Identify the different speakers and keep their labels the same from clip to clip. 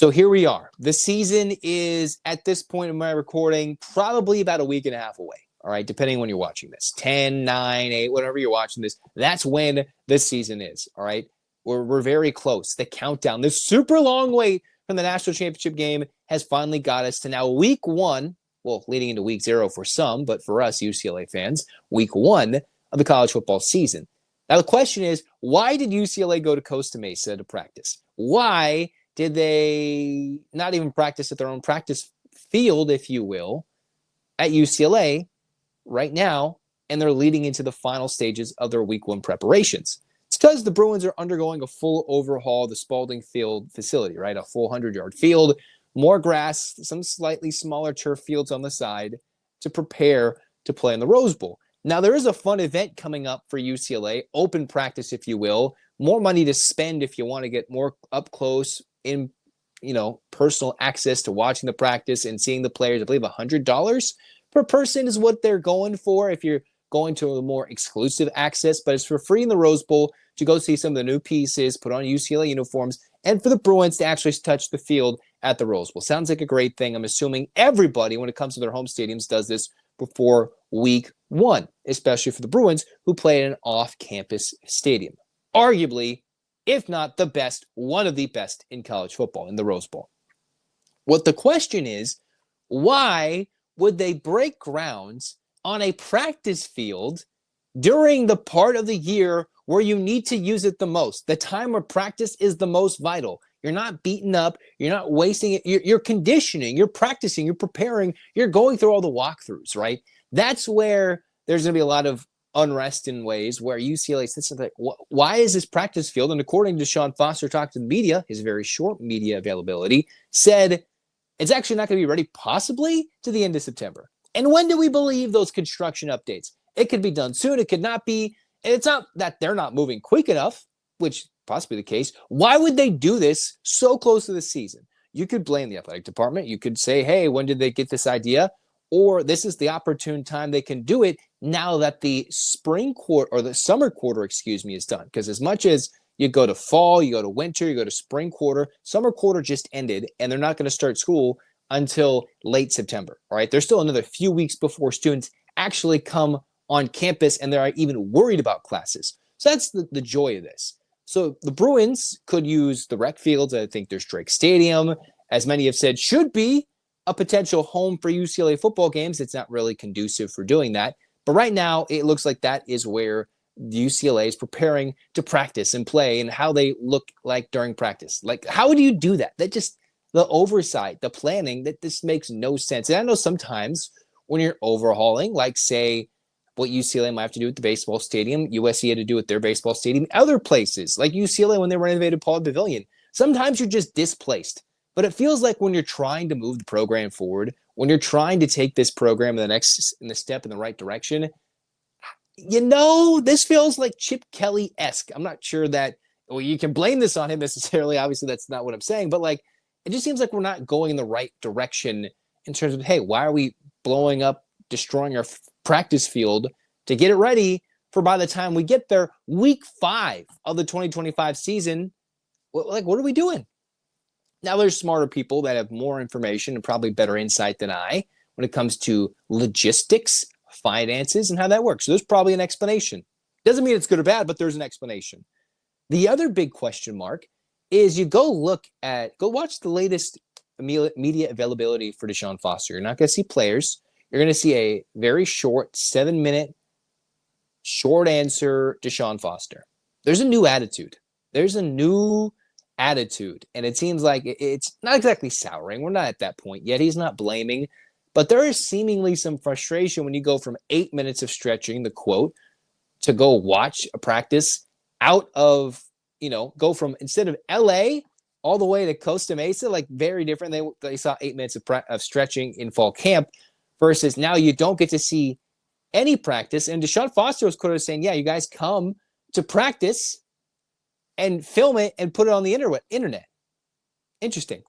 Speaker 1: So here we are. The season is, at this point in my recording, probably about a week and a half away. All right, depending on when you're watching this. 10, 9, 8, whatever you're watching this, that's when this season is. All right, we're very close. The countdown, this super long wait from the national championship game has finally got us to now week 1. Well, leading into week 0 for some, but for us UCLA fans, week 1 of the college football season. Now the question is, why did UCLA go to Costa Mesa to practice? Why did they not even practice at their own practice field, if you will, at UCLA right now, and they're leading into the final stages of their week 1 preparations? It's because the Bruins are undergoing a full overhaul of the Spalding Field facility, right? A full 100-yard field, more grass, some slightly smaller turf fields on the side to prepare to play in the Rose Bowl. Now, there is a fun event coming up for UCLA, open practice, if you will, more money to spend if you want to get more up close in, personal access to watching the practice and seeing the players. I believe $100 per person is what they're going for if you're going to a more exclusive access, but it's for free in the Rose Bowl to go see some of the new pieces, put on UCLA uniforms, and for the Bruins to actually touch the field at the Rose Bowl. Sounds like a great thing. I'm assuming everybody, when it comes to their home stadiums, does this before week 1, especially for the Bruins, who play in an off-campus stadium. Arguably, if not the best, one of the best in college football, in the Rose Bowl. What the question is, why would they break grounds on a practice field during the part of the year where you need to use it the most? The time where practice is the most vital. You're not beaten up. You're not wasting it. You're conditioning. You're practicing. You're preparing. You're going through all the walkthroughs, right? That's where there's going to be a lot of unrest in ways where UCLA sits and like, why is this practice field? And according to DeShaun Foster, talked to the media, his very short media availability, said it's actually not going to be ready possibly to the end of September. And when do we believe those construction updates? It could be done soon. It could not be. And it's not that they're not moving quick enough, which possibly the case. Why would they do this so close to the season? You could blame the athletic department. You could say, hey, when did they get this idea? Or this is the opportune time they can do it now that the spring quarter or the summer quarter, is done. Because as much as you go to fall, you go to winter, you go to spring quarter, summer quarter just ended, and they're not going to start school until late September. All right. There's still another few weeks before students actually come on campus and they're even worried about classes. So that's the joy of this. So the Bruins could use the rec fields. I think there's Drake Stadium, as many have said, should be a potential home for UCLA football games. It's not really conducive for doing that. But right now, it looks like that is where UCLA is preparing to practice and play and how they look like during practice. Like, how do you do that? That just, the oversight, the planning, that this makes no sense. And I know sometimes when you're overhauling, like say what UCLA might have to do with the baseball stadium, USC had to do with their baseball stadium, other places like UCLA when they renovated Paul Pavilion, sometimes you're just displaced. But it feels like when you're trying to move the program forward, when you're trying to take this program in the step in the right direction, this feels like Chip Kelly-esque. I'm not sure that, you can blame this on him necessarily. Obviously, that's not what I'm saying. But like, it just seems like we're not going in the right direction in terms of, hey, why are we blowing up, destroying our practice field to get it ready for by the time we get there, week 5 of the 2025 season? Like, what are we doing? Now, there's smarter people that have more information and probably better insight than I when it comes to logistics, finances, and how that works. So there's probably an explanation. Doesn't mean it's good or bad, but there's an explanation. The other big question mark is you go watch the latest media availability for DeShaun Foster. You're not going to see players. You're going to see a very short 7-minute short answer DeShaun Foster. There's a new attitude. And it seems like it's not exactly souring. We're not at that point yet. He's not blaming, but there is seemingly some frustration when you go from 8 minutes of stretching, the quote, to go watch a practice out of, go from instead of LA all the way to Costa Mesa, like very different. They saw 8 minutes of stretching in fall camp versus now you don't get to see any practice. And DeShaun Foster was quoted as saying, yeah, you guys come to practice and film it and put it on the internet. Interesting.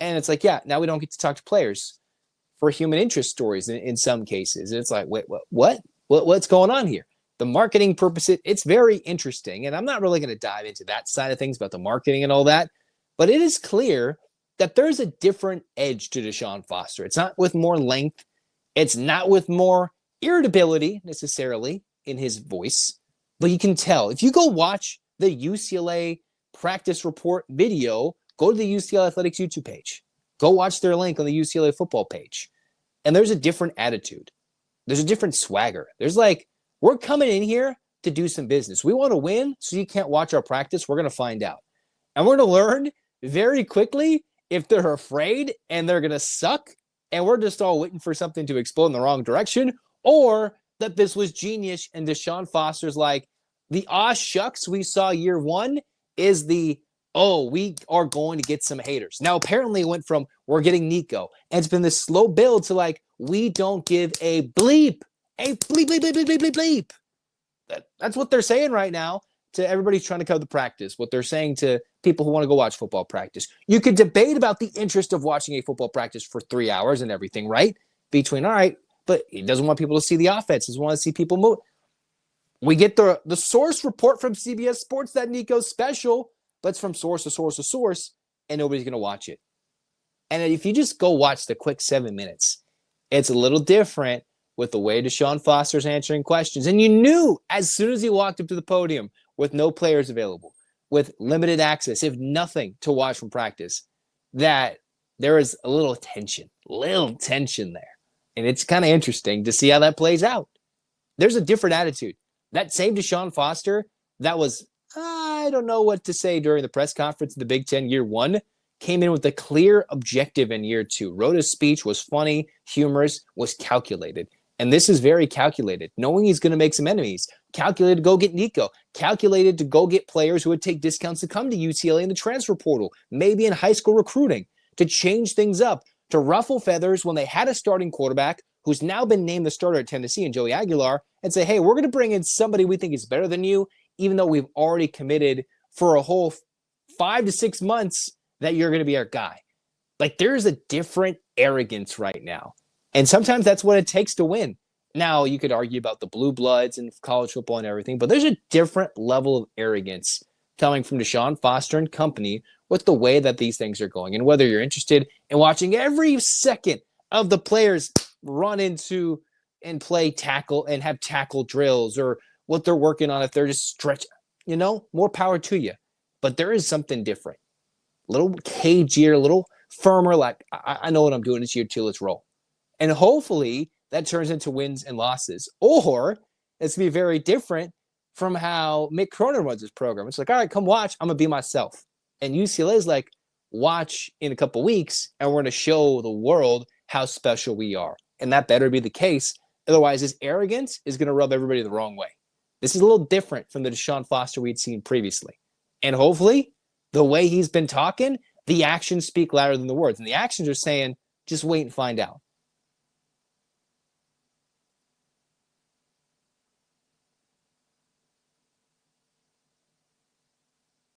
Speaker 1: And it's like, yeah, now we don't get to talk to players for human interest stories in some cases. And it's like, wait, what's going on here? The marketing purposes, it's very interesting. And I'm not really going to dive into that side of things about the marketing and all that. But it is clear that there's a different edge to DeShaun Foster. It's not with more length. It's not with more irritability necessarily in his voice, but you can tell. If you go watch the UCLA practice report video, go to the UCLA Athletics YouTube page. Go watch their link on the UCLA football page. And there's a different attitude. There's a different swagger. There's like, we're coming in here to do some business. We want to win, so you can't watch our practice. We're going to find out. And we're going to learn very quickly if they're afraid and they're going to suck and we're just all waiting for something to explode in the wrong direction, or that this was genius and DeShaun Foster's like, the aw shucks we saw year one is the, oh, we are going to get some haters. Now, apparently it went from we're getting Nico, and it's been this slow build to like, we don't give a bleep. A bleep, bleep, bleep, bleep, bleep, bleep, bleep. That's what they're saying right now to everybody trying to cover the practice, what they're saying to people who want to go watch football practice. You could debate about the interest of watching a football practice for 3 hours and everything, right? Between, all right, but he doesn't want people to see the offense. He doesn't want to see people move. We get the source report from CBS Sports that Nico's special, but it's from source to source to source, and nobody's going to watch it. And if you just go watch the quick 7 minutes, it's a little different with the way DeShaun Foster's answering questions. And you knew as soon as he walked up to the podium with no players available, with limited access, if nothing to watch from practice, that there is a little tension there. And it's kind of interesting to see how that plays out. There's a different attitude. That same DeShaun Foster, that was, I don't know what to say during the press conference in the Big Ten year one, came in with a clear objective in year two. Wrote his speech, was funny, humorous, was calculated. And this is very calculated, knowing he's going to make some enemies. Calculated to go get Nico. Calculated to go get players who would take discounts to come to UCLA in the transfer portal, maybe in high school recruiting, to change things up, to ruffle feathers when they had a starting quarterback who's now been named the starter at Tennessee and Joey Aguilar, and say, hey, we're going to bring in somebody we think is better than you, even though we've already committed for a whole 5 to 6 months that you're going to be our guy. Like, there's a different arrogance right now. And sometimes that's what it takes to win. Now, you could argue about the blue bloods and college football and everything, but there's a different level of arrogance coming from DeShaun Foster and company with the way that these things are going. And whether you're interested in watching every second of the players run into and play tackle and have tackle drills, or what they're working on if they're just stretch, more power to you. But there is something different. A little cagier, a little firmer, like, I know what I'm doing this year too, let's roll. And hopefully that turns into wins and losses. Or it's going to be very different from how Mick Cronin runs his program. It's like, all right, come watch. I'm going to be myself. And UCLA is like, watch in a couple weeks, and we're going to show the world how special we are. And that better be the case. Otherwise, his arrogance is going to rub everybody the wrong way. This is a little different from the DeShaun Foster we'd seen previously. And hopefully, the way he's been talking, the actions speak louder than the words. And the actions are saying, just wait and find out.